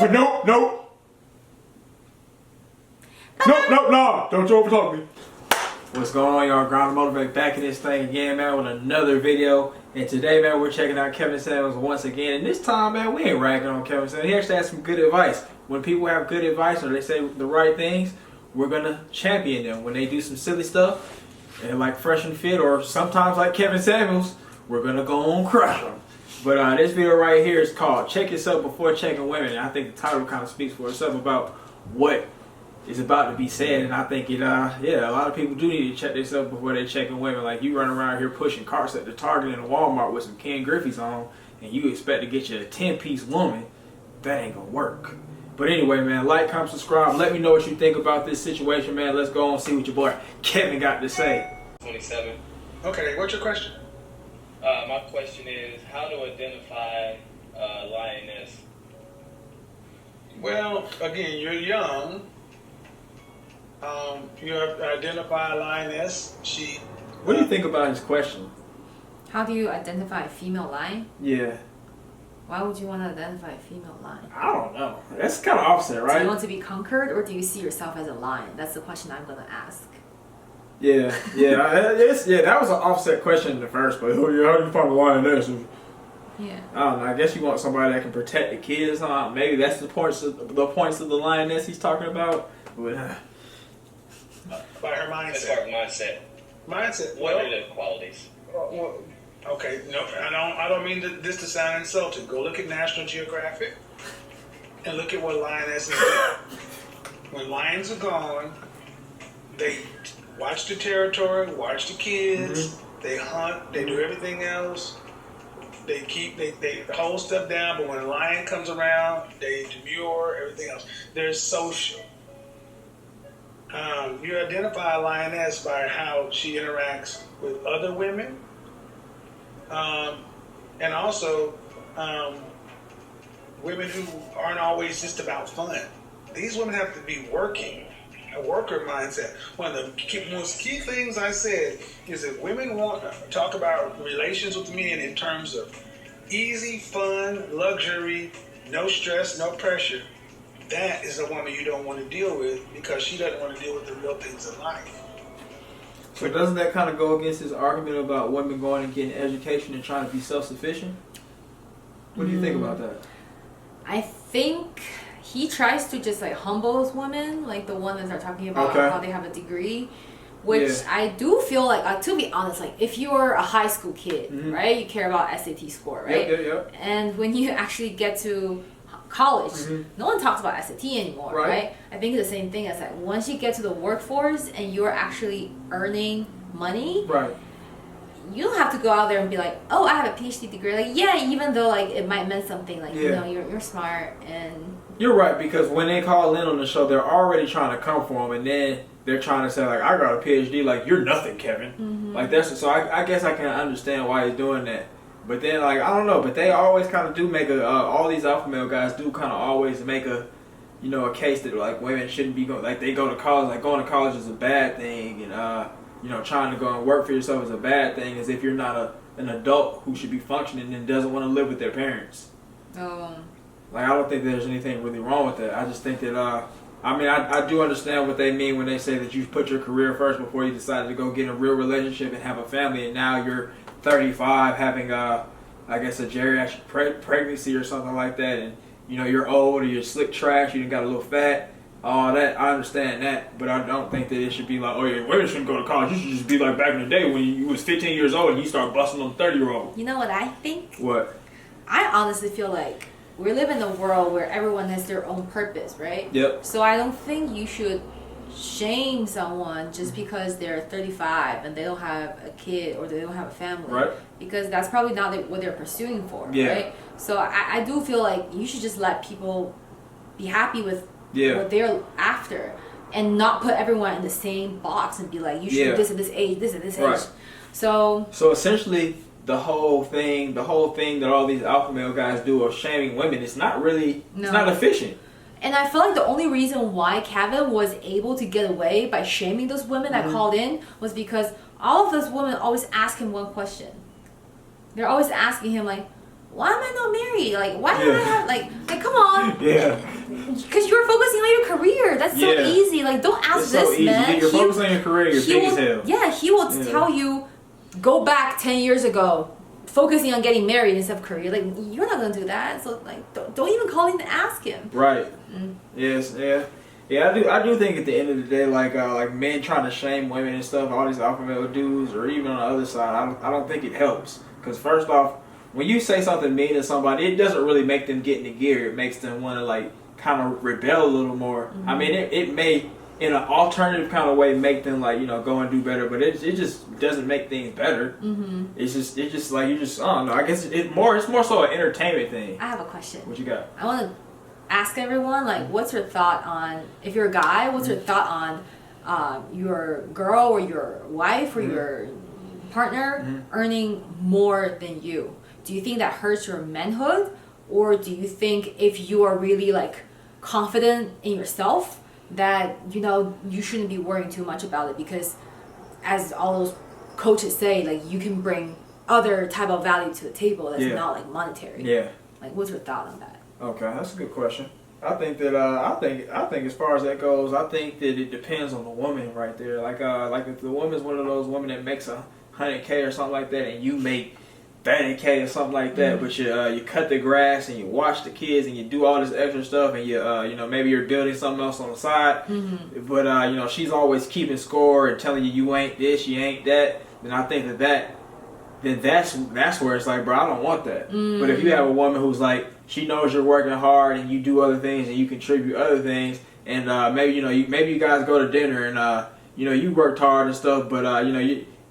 But no. No. Don't you overtalk me. What's going on, y'all? Ground Motivate back in this thing again, man, with another video. And today, man, we're checking out Kevin Samuels once again. And this time, man, we ain't ragging on Kevin Samuels. He actually has some good advice. When people have good advice or they say the right things, we're gonna champion them. When they do some silly stuff, and like Fresh and Fit, or sometimes like Kevin Samuels, we're gonna go on crush them. But this video right here is called "Check Yourself Before Checking Women." And I think the title kind of speaks for itself about what is about to be said. And I think it, yeah, a lot of people do need to check themselves before they checking women. Like, you run around here pushing carts at the Target and the Walmart with some Ken Griffey's on, and you expect to get you a 10-piece woman. That ain't gonna work. But anyway, man, like, comment, subscribe. Let me know what you think about this situation, man. Let's go on and see what your boy Kevin got to say. 27. Okay, what's your question? My question is, how to identify lioness? Well, again, you're young. You identify a lioness. What do you think about his question? How do you identify a female lion? Yeah. Why would you want to identify a female lion? I don't know. That's kind of opposite, right? Do you want to be conquered, or do you see yourself as a lion? That's the question I'm going to ask. Yeah. That was an offset question in the first place. How do you find a lioness? Yeah. I don't know. I guess you want somebody that can protect the kids. Maybe that's the points of the lioness he's talking about. But, by her mindset. As far as mindset. What are the qualities? Well, okay, no, I don't mean this to sound insulting. Go look at National Geographic and look at what lionesses do. When lions are gone, they watch the territory, watch the kids, they hunt, they do everything else. They hold stuff down, but when a lion comes around, they demure, everything else. They're social. You identify a lioness by how she interacts with other women, and also women who aren't always just about fun. These women have to be working, a worker mindset. One of the most key things I said is that women want to talk about relations with men in terms of easy, fun, luxury, no stress, no pressure. That is the woman you don't want to deal with, because she doesn't want to deal with the real things in life. So doesn't that kind of go against his argument about women going and getting education and trying to be self-sufficient? What do you think about that? I think he tries to just like humble those women, like the one that are talking about how they have a degree, which I do feel like, to be honest, like if you're a high school kid, right, you care about SAT score, right? Yep. And when you actually get to college, no one talks about SAT anymore, right? I think it's the same thing as like once you get to the workforce and you're actually earning money, right? You don't have to go out there and be like, oh, I have a PhD degree. Like, yeah, even though like it might mean something, like you know, you're smart and you're right, because when they call in on the show, they're already trying to come for him, and then they're trying to say like, I got a PhD, like you're nothing, Kevin. Like that's so I guess I can understand why he's doing that. But then, like, I don't know, but they always kind of do make all these alpha male guys do kind of always make a case that, like, women shouldn't be going, like, they go to college, like, going to college is a bad thing, and, trying to go and work for yourself is a bad thing, as if you're not an adult who should be functioning and doesn't want to live with their parents. Like, I don't think there's anything really wrong with that. I just think that, I do understand what they mean when they say that you put your career first before you decided to go get in a real relationship and have a family, and now you're 35 having I guess a geriatric pregnancy or something like that, and you're old or you're slick trash, you done got a little fat, all that. I understand that, but I don't think that it should be like, oh yeah, women shouldn't go to college. You should just be like back in the day when you was 15 years old and you start busting on 30-year-old. You know what I think? What? I honestly feel like we live in a world where everyone has their own purpose, right? Yep. So I don't think you should shame someone just because they're 35 and they don't have a kid or they don't have a family, right? Because that's probably not what they're pursuing for, right? So I do feel like you should just let people be happy with what they're after, and not put everyone in the same box and be like, you should do this at this age, this at this age. So essentially, the whole thing that all these alpha male guys do of shaming women, it's not really, it's not efficient. And I feel like the only reason why Kevin was able to get away by shaming those women that called in was because all of those women always ask him one question. They're always asking him like, why am I not married? Like, why don't I have, like, come on. Yeah. Because you're focusing on your career. That's so easy. Like, don't ask It's this so easy. man. You're focusing on your career, you're big as hell. Yeah, he will tell you, go back 10 years ago, focusing on getting married instead of career. Like, you're not going to do that. So, like, don't even call in to ask him. Right. Yes, yeah. Yeah, I do think at the end of the day, like men trying to shame women and stuff, all these alpha male dudes, or even on the other side, I don't think it helps. Because first off, when you say something mean to somebody, it doesn't really make them get into gear. It makes them want to like kind of rebel a little more. I mean, it may in an alternative kind of way make them like go and do better, but it just doesn't make things better. It's just like I don't know. I guess it's more so an entertainment thing. I have a question. What you got? I want to ask everyone, like, what's your thought on, if you're a guy, what's your thought on your girl or your wife or your partner earning more than you? Do you think that hurts your manhood, or do you think if you are really like confident in yourself that you shouldn't be worrying too much about it, because as all those coaches say, like, you can bring other type of value to the table that's not like monetary. Like, what's your thought on that? Okay, that's a good question. I think that I think as far as that goes, I think that it depends on the woman right there. Like if the woman's one of those women that makes $100K or something like that, and you make $30K or something like that, but you cut the grass and you watch the kids and you do all this extra stuff, and you maybe you're building something else on the side, but she's always keeping score and telling you ain't this, you ain't that. Then I think that's where it's like, bro, I don't want that. But if you have a woman who's like, she knows you're working hard and you do other things and you contribute other things, and maybe you guys go to dinner and you worked hard and stuff, but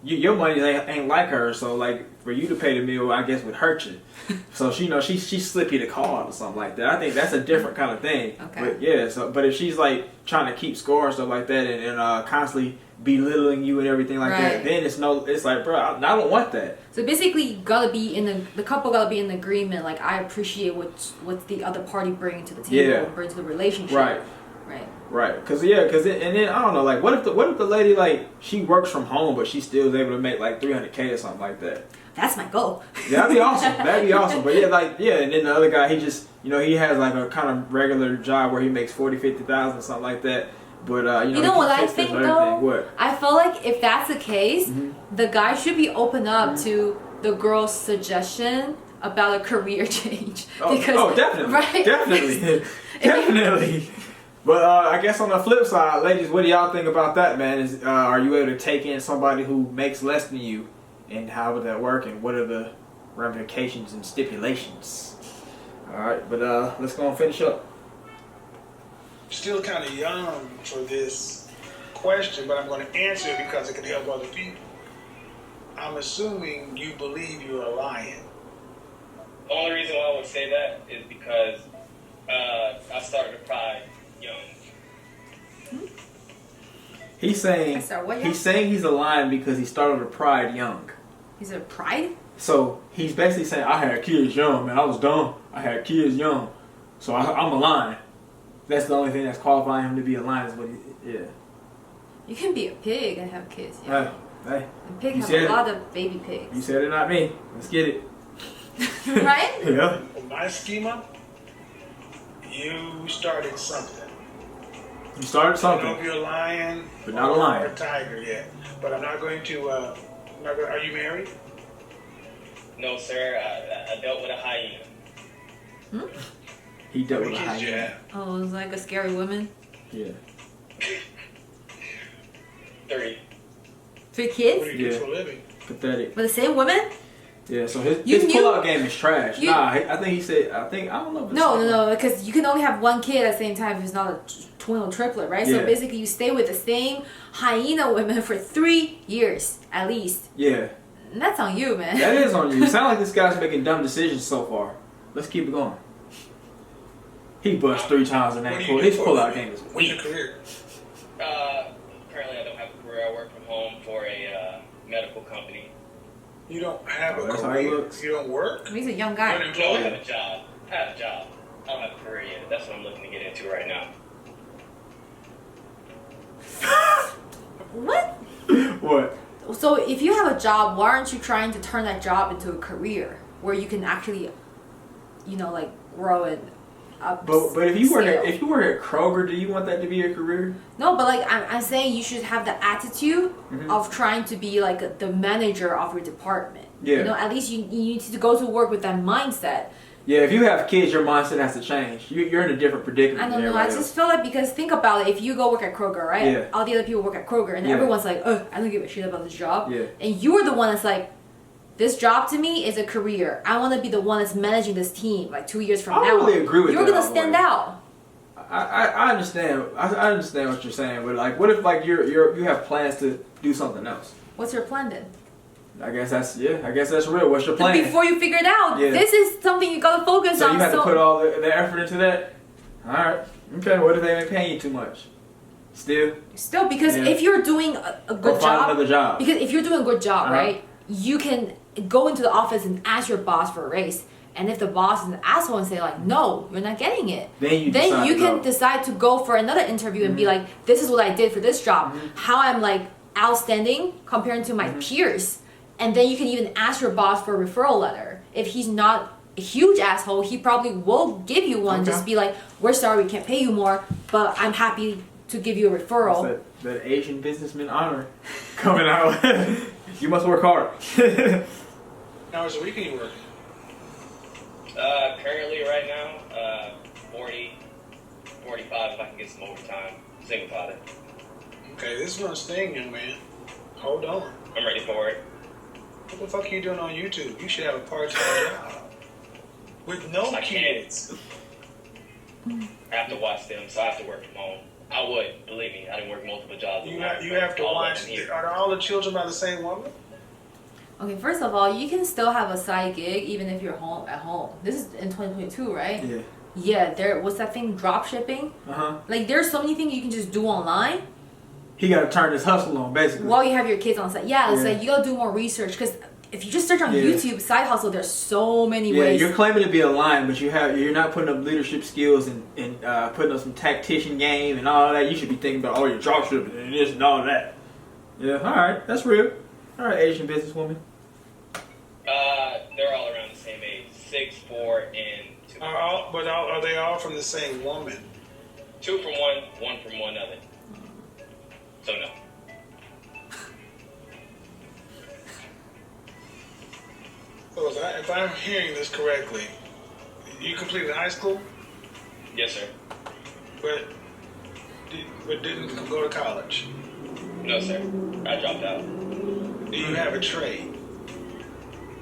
your money ain't like her, so like for you to pay the meal, I guess would hurt you. So she slip you the card or something like that. I think that's a different kind of thing. Okay. But but if she's like trying to keep score and stuff like that, and constantly belittling you and everything like that, then it's like, bro, I don't want that. So basically, you gotta be the couple gotta be in agreement. Like, I appreciate what the other party bringing to the table, and bring to the relationship. Right. Because then I don't know, like, what if the lady, like, she works from home but she still is able to make like $300K or something like that? That's my goal. Yeah, that'd be awesome. But and then the other guy, he just he has like a kind of regular job where he makes 40,000-50,000 or something like that. But you know what I think though? What? I feel like if that's the case, the guy should be open up to the girl's suggestion about a career change. Definitely, right? definitely. But I guess on the flip side, ladies, what do y'all think about that, man? Are you able to take in somebody who makes less than you, and how would that work, and what are the ramifications and stipulations? All right, but let's go and finish up. Still kind of young for this question, but I'm going to answer it because it can help other people. I'm assuming you believe you're a lion. The only reason why I would say that is because I started to pride young. He's saying he's a lion because he started to pride young. He's a pride? So he's basically saying, I had kids young, man. I was dumb. I had kids young. So I'm a lion. That's the only thing that's qualifying him to be a lion. Is what You can be a pig and have kids. Yeah. Hey. And pigs have a lot of baby pigs. You said it, not me. Let's get it. Right? Yeah. In my schema, you started something. You started something. I don't know if you're a lion, but not a lion, or a tiger yet. But I'm not going to. Are you married? No, sir. I dealt with a hyena. He dealt with a hyena. Oh, it was like a scary woman. Yeah. 3. 3 kids? What do you do for a living? Pathetic. With the same woman? Yeah, so his pull-out game is trash. I think he said, I don't know if it's No, because you can only have one kid at the same time if it's not a twin or triplet, right? Yeah. So basically you stay with the same hyena woman for 3 years, at least. Yeah. And that's on you, man. That is on you. It sounds like this guy's making dumb decisions so far. Let's keep it going. He bust 3 times in that pull. His pull-out game is weak. What's your career? Currently I don't have a career. I work from home for a medical company. You don't have a That's career. how he looks. You don't work? He's a young guy. You're an No, I employee? have a job. I have a career yet. That's what I'm looking to get into right now. What? What? So if you have a job, why aren't you trying to turn that job into a career where you can actually like grow and up. But if you work at Kroger, do you want that to be your career? No, but like I'm saying, you should have the attitude of trying to be like the manager of your department. Yeah. At least you need to go to work with that mindset. Yeah, if you have kids, your mindset has to change. You're in a different predicament. I don't know. I just feel like, because think about it. If you go work at Kroger, right? Yeah. All the other people work at Kroger, and everyone's like, "Oh, I don't give a shit about this job." Yeah. And you are the one that's like, "This job to me is a career. I want to be the one that's managing this team. Like 2 years from now, I really agree with you're that. You're gonna stand out." I understand. I understand what you're saying, but like, what if like you have plans to do something else? What's your plan then? I guess that's real. What's your plan? Before you figure it out, this is something you gotta focus on. So you have to put all the effort into that? Alright. Okay, what if they ain't paying you too much? Still, because if you're doing a good job, another job. Because if you're doing a good job, right, you can go into the office and ask your boss for a raise. And if the boss is an asshole and say like, "No, you're not getting it," then you can decide to go for another interview and be like, "This is what I did for this job. How I'm like outstanding compared to my peers." And then you can even ask your boss for a referral letter. If he's not a huge asshole, he probably will give you one. Just be like, "We're sorry, we can't pay you more, but I'm happy to give you a referral." That Asian businessman honor coming out. You must work hard. Hours a week are you working? Currently right now, 40, 45 if I can get some overtime. Single father. Okay, this is one thing, young man. Hold on. I'm ready for it. What the fuck are you doing on YouTube? You should have a part-time job. With no kids. I have to watch them, so I have to work from home. I would, believe me, I didn't work multiple jobs. You have to watch. Are all the children by the same woman? Okay, first of all, you can still have a side gig even if you're at home. This is in 2022, right? Yeah. Yeah, what's that thing? Drop shipping? Like, there's so many things you can just do online. He got to turn his hustle on, basically. While you have your kids on site. Yeah, it's like you got to do more research, because if you just search on YouTube, side hustle, there's so many ways. Yeah, you're claiming to be a lion, but you're not putting up leadership skills and putting up some tactician game and all that. You should be thinking about your drop shipping and this and all that. Yeah, all right, that's real. All right, Asian businesswoman. They're all around the same age, 6, 4, and 2. Are they all from the same woman? 2 from one, 1 from one other. So no. So if I'm hearing this correctly, you completed high school, Yes, sir. but didn't go to college. No, sir. I dropped out. Do you have a trade?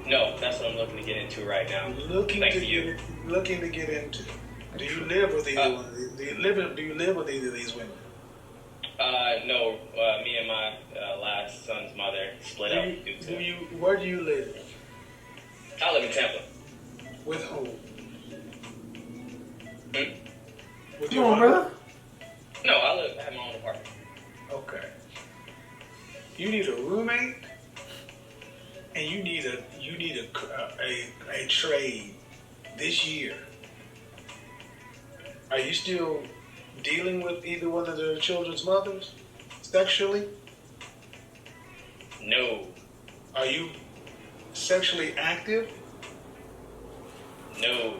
No, that's what I'm looking to get into right now. Looking Thanks to to you. get into. Do you live with either one? Do you live with either of these women? No. Me and my last son's mother split up due to. Where do you live? I live in Tampa. With whom? With Come your on, mother? brother. No, I have my own apartment. Okay. You need a roommate, and you need a trade this year. Are you still dealing with either one of the children's mothers sexually? No. Are you sexually active? No.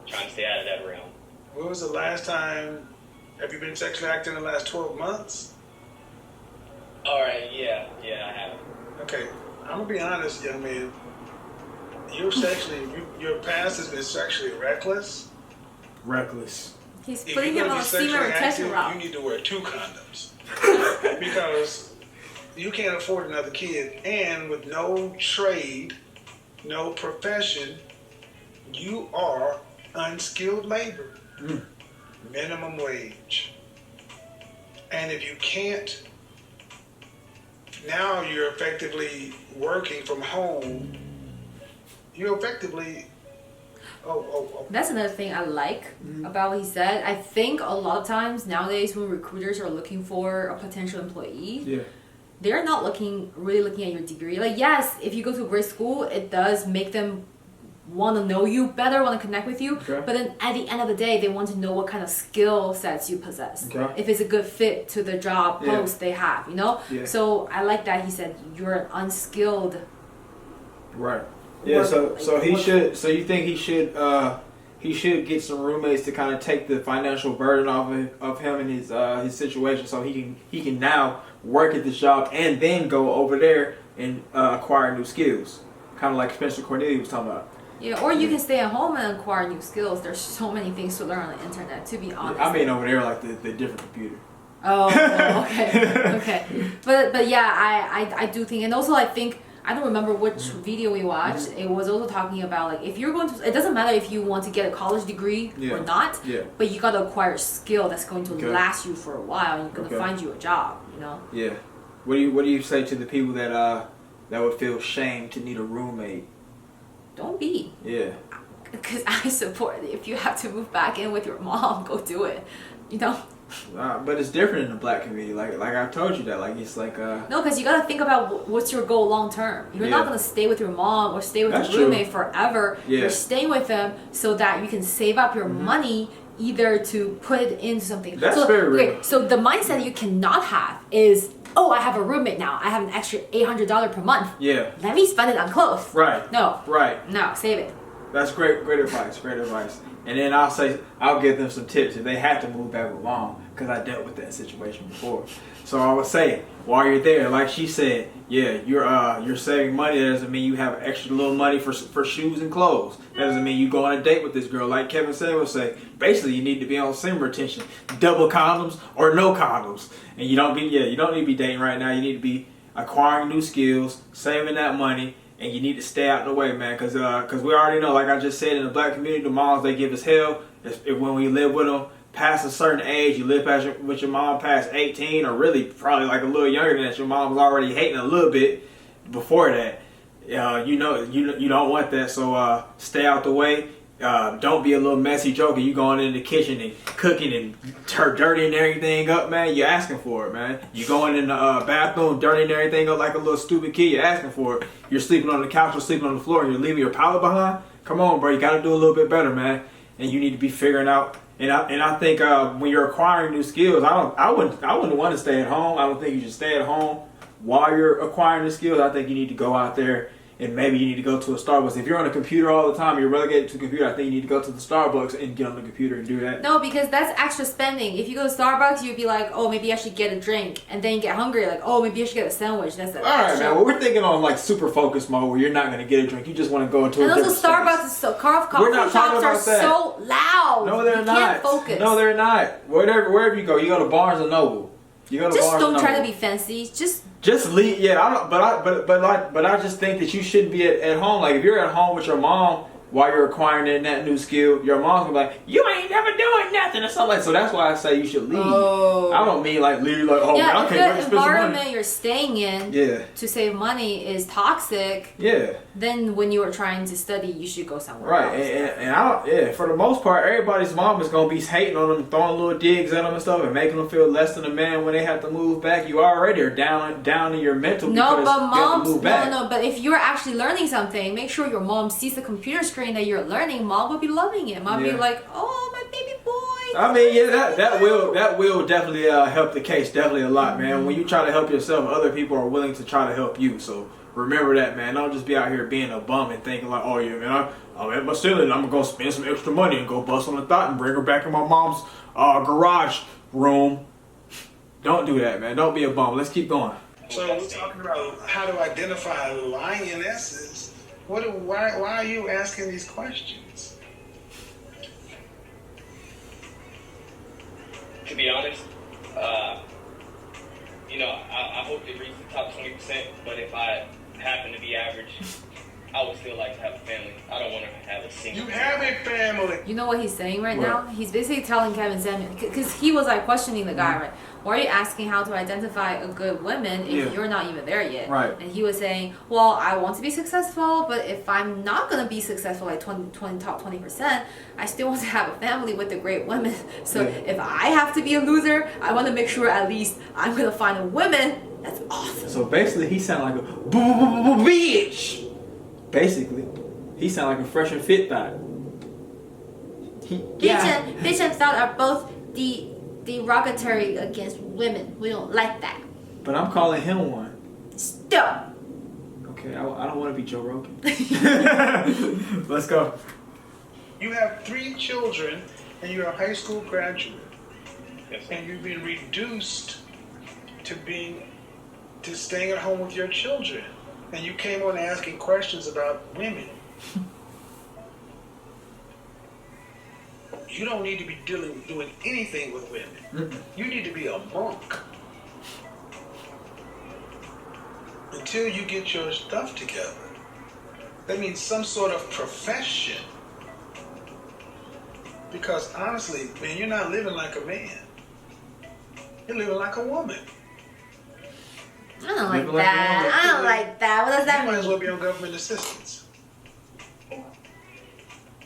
Trying to stay out of that realm. When was the last time? Have you been sexually active in the last 12 months? All right. Yeah, I have. Okay, I'm gonna be honest, young man. Your past has been sexually reckless. Reckless. He's If putting you're him gonna on be a semen sexually retention active, route. you need to wear 2 condoms because you can't afford another kid, and with no trade, no profession, you are unskilled labor, minimum wage, and if you can't. Now you're effectively working from home. You're effectively. That's another thing I like about what he said. I think a lot of times nowadays when recruiters are looking for a potential employee, they're not really looking at your degree. Like, yes, if you go to a great school, it does make them want to know you better, want to connect with you. Okay. But then at the end of the day, they want to know what kind of skill sets you possess. Okay. If it's a good fit to the job post they have, Yeah. So I like that he said you're an unskilled. Right. Yeah. So you think he should he should get some roommates to kind of take the financial burden off of him and his situation, so he can now work at this job and then go over there and acquire new skills, kind of like Spencer Cornelia was talking about. Yeah, or you can stay at home and acquire new skills. There's so many things to learn on the internet, to be honest. I mean over there like the different computer. Oh, okay. But yeah, I do think, and also I think, I don't remember which video we watched. It was also talking about like if you're going to, it doesn't matter if you want to get a college degree or not, but you got to acquire a skill that's going to last you for a while, and you're going to find you a job, you know? Yeah. What do you say to the people that would feel shame to need a roommate? Don't be. Yeah. Because I support it. If you have to move back in with your mom, go do it. You know? But it's different in the black community. Like I told you that. Like it's like no, because you gotta think about what's your goal long term. You're not gonna stay with your mom or stay with your roommate forever. You're staying with them so that you can save up your money either to put it into something. That's very real. So the mindset that you cannot have is, oh, I have a roommate now. I have an extra $800 per month. Yeah. Let me spend it on clothes. Right. No. Right. No, save it. That's great advice. Great advice. And then I'll give them some tips if they have to move back with mom, because I dealt with that situation before. So I would say, while you're there, like she said, you're saving money. That doesn't mean you have extra little money for shoes and clothes. That doesn't mean you go on a date with this girl. Like Kevin said would say, basically you need to be on semen retention, double condoms or no condoms, and you don't need to be dating right now. You need to be acquiring new skills, saving that money. And you need to stay out of the way, man, because we already know, like I just said, in the black community, the moms, they give us hell. If when we live with them past a certain age, you live with your mom past 18, or really probably like a little younger than that, your mom's already hating a little bit before that. You don't want that, so stay out the way. Don't be a little messy joker. You going in the kitchen and cooking and dirtying everything up, man. You're asking for it, man. You going in the bathroom, dirtying everything up like a little stupid kid. You're asking for it. You're sleeping on the couch or sleeping on the floor and you're leaving your pallet behind. Come on, bro. You got to do a little bit better, man. And you need to be figuring out. And I think when you're acquiring new skills, I wouldn't want to stay at home. I don't think you should stay at home while you're acquiring the skills. I think you need to go out there. And maybe you need to go to a Starbucks. If you're on a computer all the time, you're relegated to a computer, I think you need to go to the Starbucks and get on the computer and do that. No, because that's extra spending. If you go to Starbucks, you'd be like, oh, maybe I should get a drink. And then you get hungry, like, oh, maybe I should get a sandwich. That's all right, man. Well, we're thinking on like super focus mode where you're not going to get a drink. You just want to go into a different space. And also Starbucks is so, coffee shops are so loud. No, they're not. Can't focus. No, they're not. Wherever you go Barnes and Noble. Just don't try to be fancy. Just leave. Yeah, but I just think that you shouldn't be at home. Like if you're at home with your mom while you're acquiring that new skill, your mom's gonna be like, you ain't never doing nothing or something like. So that's why I say you should leave. Oh. I don't mean like leave like man, I can't if the environment you're staying in to save money is toxic. Yeah. Then when you are trying to study, you should go somewhere else. And for the most part, everybody's mom is gonna be hating on them, throwing little digs at them and stuff, and making them feel less than a man when they have to move back. You already are down in your mental. No, but moms, no. But if you're actually learning something, make sure your mom sees the computer screen that you're learning. Mom will be loving it. Mom will be like, oh, my baby boy. I mean, that will definitely help the case definitely a lot, man. When you try to help yourself, other people are willing to try to help you. So remember that, man. Don't just be out here being a bum and thinking like, oh yeah, man, I'm at my ceiling. I'm gonna spend some extra money and go bust on the thought and bring her back in my mom's garage room. Don't do that, man. Don't be a bum. Let's keep going. So we're talking about how to identify lionesses. Why are you asking these questions? To be honest, I hope to reach the top 20%, but if I happen to be average, I would still like to have a family. I don't want to have a single. You have a family. You know what he's saying right now? He's basically telling Kevin Samuel, because he was like questioning the guy, right? Why are you asking how to identify a good woman if you're not even there yet? Right. And he was saying, well, I want to be successful, but if I'm not going to be successful like top 20%, I still want to have a family with the great women. So if I have to be a loser, I want to make sure at least I'm going to find a woman that's awesome. So basically, he sounded like a bitch. Basically, he sounded like a fresh and fit thought. Bitch and thought are both derogatory against women. We don't like that. But I'm calling him one. Stop. Okay, I don't want to be Joe Rogan. Let's go. You have 3 children, and you're a high school graduate, Yes, and you've been reduced to staying at home with your children, and you came on asking questions about women. You don't need to be doing anything with women. You need to be a monk until you get your stuff together. That means some sort of profession. Because honestly, man, you're not living like a man. You're living like a woman. I don't like that. I don't like that. What does that You might mean? as well be on government assistance.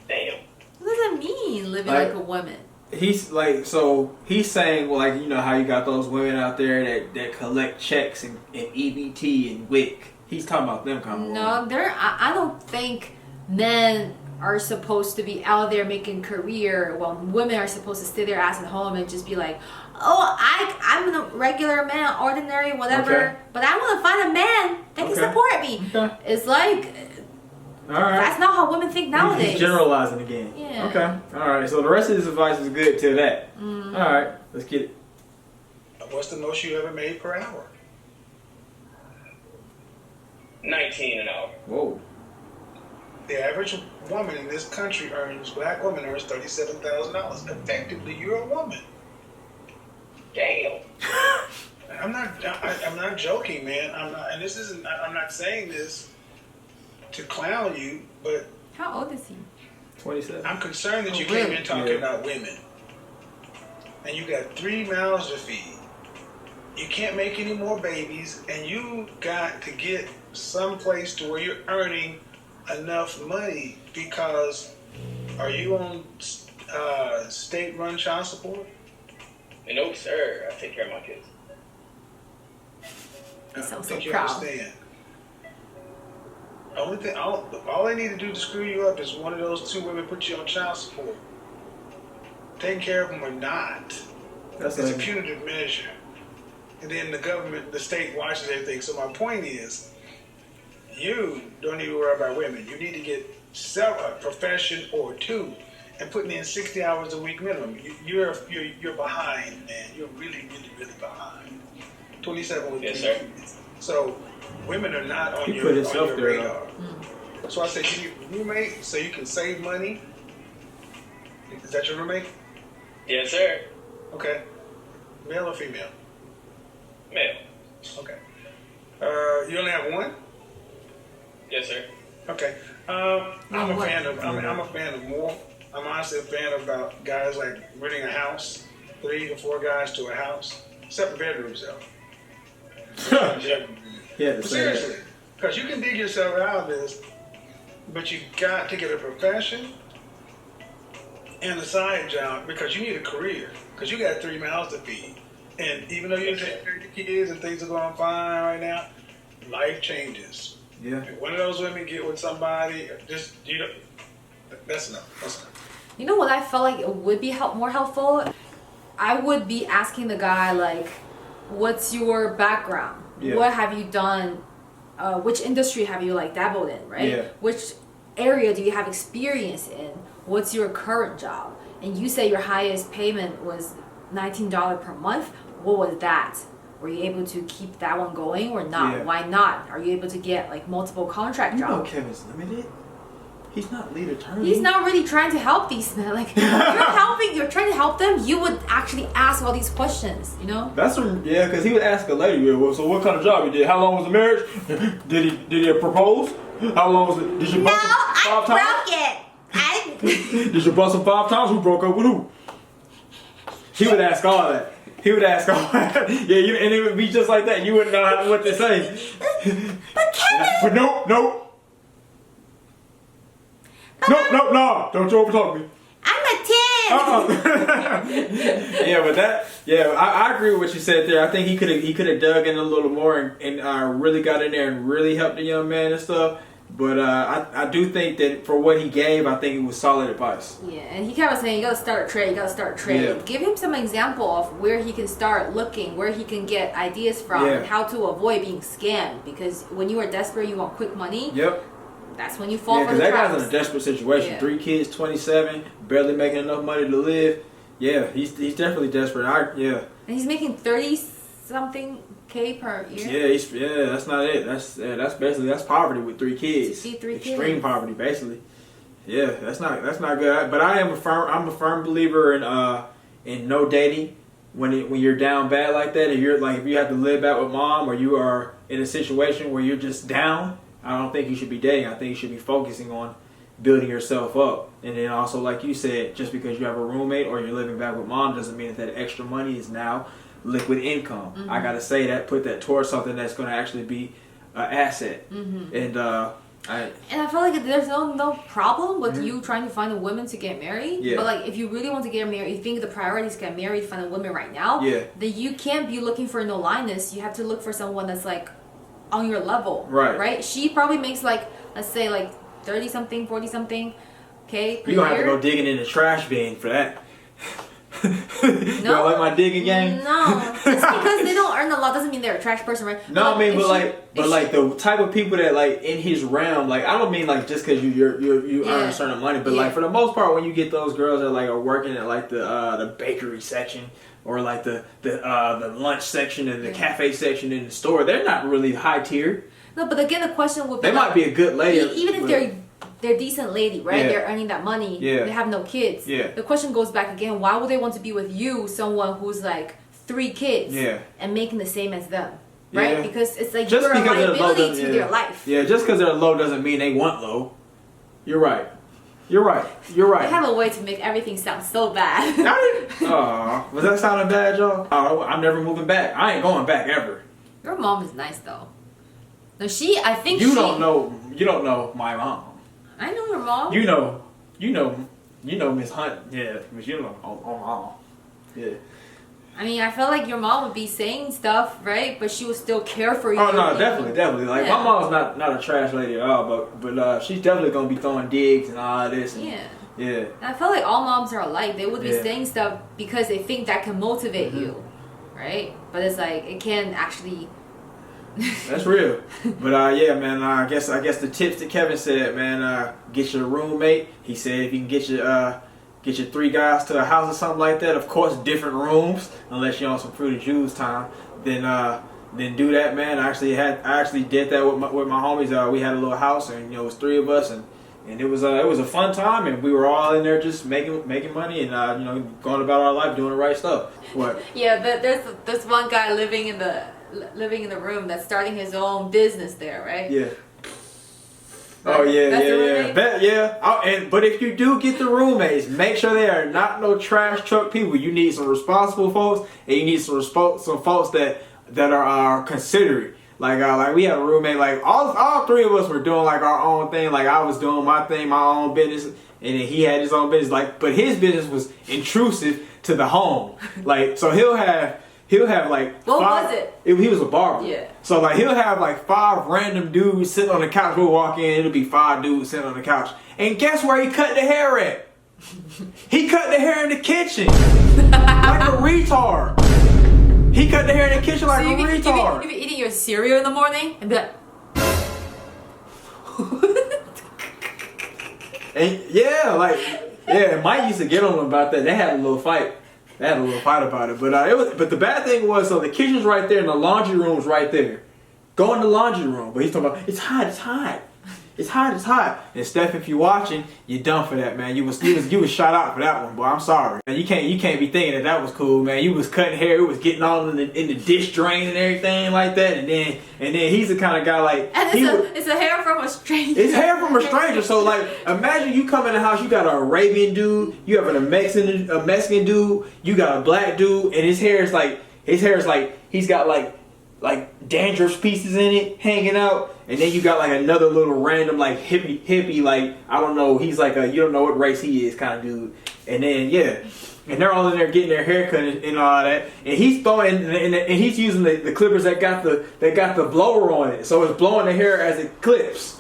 damn. What does that mean, living like a woman? He's like, so he's saying, well, like, you know how you got those women out there that collect checks and EBT and WIC. He's talking about them kind of No, women. I don't think men are supposed to be out there making career while women are supposed to stay their ass at home and just be like, oh, I'm a regular man, ordinary, whatever, Okay. but I want to find a man that can support me. Okay. It's like, All right. that's not how women think nowadays. He's generalizing again. Yeah. Okay. All right. So the rest of this advice is good till that. All right. Let's get it. What's the most you ever made per hour? 19 an hour. Whoa. The average woman in this country black woman earns $37,000. Effectively, you're a woman. Damn. I'm not joking, man. I'm not saying this to clown you, but How old is he? 27. I'm concerned that you Oh, came really? in talking about women. And you got 3 mouths to feed. You can't make any more babies, and you got to get someplace to where you're earning enough money, because are you on state-run child support? No, sir. I take care of my kids. He I don't sounds so think you proud. understand. All they need to do to screw you up is one of those 2 women put you on child support. Taking care of them or not. That's It's a like, punitive measure. And then the state watches everything. So my point is, you don't need to worry about women. You need to get a profession or 2 and putting in 60 hours a week minimum. You're behind, man. You're really, really, really behind. 27 with Yes, 3 sir. kids. So women are not on He your, put on himself your there, radar. So I said, you need a roommate so you can save money. Is that your roommate? Yes, sir. Okay. Male or female? Male. Okay. You only have 1? Yes, sir. Okay. I'm a fan of more. I'm honestly a fan about guys like renting a house, 3 to 4 guys to a house, 7 bedrooms though. yeah, But seriously, because you can dig yourself out of this, but you got to get a profession and a side job, because you need a career, because you got 3 mouths to feed. And even though you're taking care of the kids and things are going fine right now, life changes. Yeah. If one of those women get with somebody, that's enough. That's enough. You know what I felt like it would be more helpful? I would be asking the guy, like, what's your background? Yeah. What have you done? Which industry have you, like, dabbled in, right? Yeah. Which area do you have experience in? What's your current job? And you say your highest payment was $19 per month. What was that? Were you able to keep that one going or not? Yeah. Why not? Are you able to get, like, multiple contract You know jobs? Kevin's limited. He's not lead attorney. He's not really trying to help these men. Like, you're trying to help them, you would actually ask all these questions, you know? That's yeah, because he would ask a lady, yeah, well, so what kind of job you did? How long was the marriage? Did he propose? How long was it? Did you bust him 5 times? Did you bust him 5 times? Who broke up with who? He would ask all that. Yeah, and it would be just like that. You wouldn't know what to say. But Kevin! But no. No. Don't you overtalk me. I'm a 10! Yeah, but I agree with what you said there. I think he could have dug in a little more and really got in there and really helped the young man and stuff. But I do think that for what he gave, I think it was solid advice. Yeah, and he kept saying, you gotta start a trade. Yeah. Give him some example of where he can start looking, where he can get ideas from, Yeah. and how to avoid being scammed. Because when you are desperate, you want quick money. Yep. that's when you fall Yeah, for the because that traps. guy's in a desperate situation. Yeah. 3 kids, 27, barely making enough money to live. Yeah, he's definitely desperate. And he's making 30-something K per year. Yeah, that's not it. That's basically poverty with 3 kids. 63 Extreme kids. poverty, basically. Yeah, that's not good. But I'm a firm believer in no dating when you're down bad like that. If you have to live back with mom, or you are in a situation where you're just down, I don't think you should be dating. I think you should be focusing on building yourself up. And then also, like you said, just because you have a roommate or you're living back with mom doesn't mean that extra money is now liquid income. Mm-hmm. I gotta say that, put that towards something that's going to actually be an asset. Mm-hmm. And I feel like there's no problem with you trying to find a woman to get married. Yeah. But like, if you really want to get married, you think the priority is get married, find a woman right now. Yeah. Then you can't be looking for no lioness. You have to look for someone that's like on your level. Right. Right. She probably makes like, let's say like 30-something, 40-something. Okay. you're going to have to go digging in the trash bin for that. No. You don't like my digging game? No. Just because they don't earn a lot doesn't mean they're a trash person, right? No, I mean, if like the type of people that like in his realm, like I don't mean like just because you earn Yeah. a certain money, but Yeah. like for the most part, when you get those girls that like are working at like the bakery section or like the lunch section and the cafe section in the store, they're not really high tier. No, but again, the question would be They might be a good lady, even if they're decent lady, right? Yeah. They're earning that money. Yeah. They have no kids. Yeah. The question goes back again: why would they want to be with you, someone who's like 3 kids, Yeah. and making the same as them, right? Yeah. Because it's like Just you're a because they're low liability doesn't- to their life. Yeah, just because they're low doesn't mean they want low. You're right. You're right. They have a way to make everything sound so bad. Oh, was that sounding bad, y'all? Oh, I'm never moving back. I ain't going back ever. Your mom is nice though. No, I think You don't know my mom. I know your mom. You know Miss Hunt. Yeah, but you know mom. Yeah. I mean, I feel like your mom would be saying stuff, right? But she would still care for you. Oh no, definitely. Like Yeah. my mom's not a trash lady at all, but she's definitely gonna be throwing digs and all this. And, Yeah. Yeah. And I feel like all moms are alike. They would be Yeah. saying stuff because they think that can motivate you, right? But it's like it can actually. That's real. But yeah, man. I guess the tips that Kevin said, man. Get your roommate. He said if you can get your 3 guys to a house or something like that. Of course, different rooms, unless you're on some fruit and juice time. Then do that, man. I actually did that with my homies. We had a little house, and it was 3 of us, and it was a fun time, and we were all in there just making money and going about our life, doing the right stuff. What? Yeah, there's this one guy living in the room that's starting his own business there, right? Yeah. Oh yeah, That's your yeah. roommate? Yeah. But if you do get the roommates, make sure they are not no trash truck people. You need some responsible folks, and you need some folks that are considerate. Like we had a roommate. Like all 3 of us were doing like our own thing. Like I was doing my thing, my own business, and then he had his own business. Like, but his business was intrusive to the home. Like, so he'll have like What 5, was it? He was a barber. Yeah. So like he'll have like 5 random dudes sitting on the couch. We'll walk in, it'll be 5 dudes sitting on the couch. And guess where he cut the hair at? He cut the hair in the kitchen. Like a retard. He cut the hair in the kitchen like a retard. You be eating your cereal in the morning and be like, And Mike used to get on him about that. They had a little fight. About it. But the bad thing was, so the kitchen's right there and the laundry room's right there. Go in the laundry room. But he's talking about, it's hot. And Steph, if you're watching, you're done for that, man. You was shot out for that one, boy. I'm sorry. Man, you can't be thinking that was cool, man. You was cutting hair, it was getting all in the dish drain and everything like that. And then he's the kind of guy like, and it's a hair from a stranger. it's hair from a stranger. So like, imagine you come in the house, you got an Arabian dude, you have a Mexican dude, you got a black dude, and his hair is like he's got like dandruff pieces in it hanging out, and then you got like another little random like hippie like, I don't know, he's like a you don't know what race he is kind of dude. And then and they're all in there getting their hair cut and all that, and he's throwing and he's using the clippers that got the blower on it, so it's blowing the hair as it clips,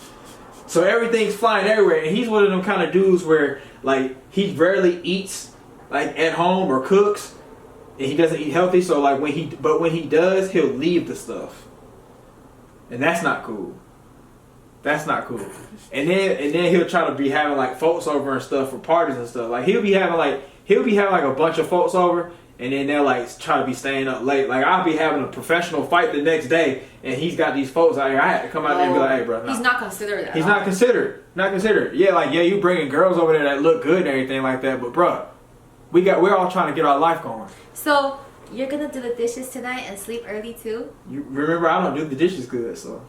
so everything's flying everywhere. And he's one of them kind of dudes where like he rarely eats like at home or cooks. And he doesn't eat healthy, so like when he does, he'll leave the stuff, and that's not cool. That's not cool. And then he'll try to be having like folks over and stuff for parties and stuff. Like he'll be having like a bunch of folks over, and then they'll like try to be staying up late. Like I'll be having a professional fight the next day, and he's got these folks out here. I had to come out there and be like, hey, bro. No. He's not considered that. He's not considered. Not considered. Yeah, like you bringing girls over there that look good and everything like that, but bro, we're all trying to get our life going. So you're gonna do the dishes tonight and sleep early too? You remember I don't do the dishes good, so.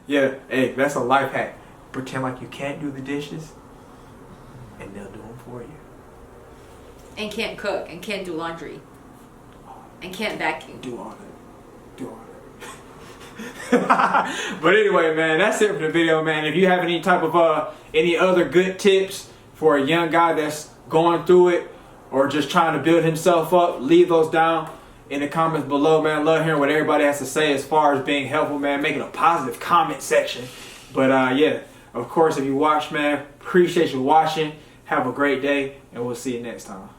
Yeah, hey, that's a life hack. Pretend like you can't do the dishes, and they'll do them for you. And can't cook, and can't do laundry, and can't vacuum. Do all that. But anyway, man, that's it for the video, man. If you have any type of any other good tips for a young guy that's going through it or just trying to build himself up, leave those down in the comments below, man. Love hearing what everybody has to say as far as being helpful, man. Making a positive comment section. But yeah, of course, if you watch, man, appreciate you watching. Have a great day, and we'll see you next time.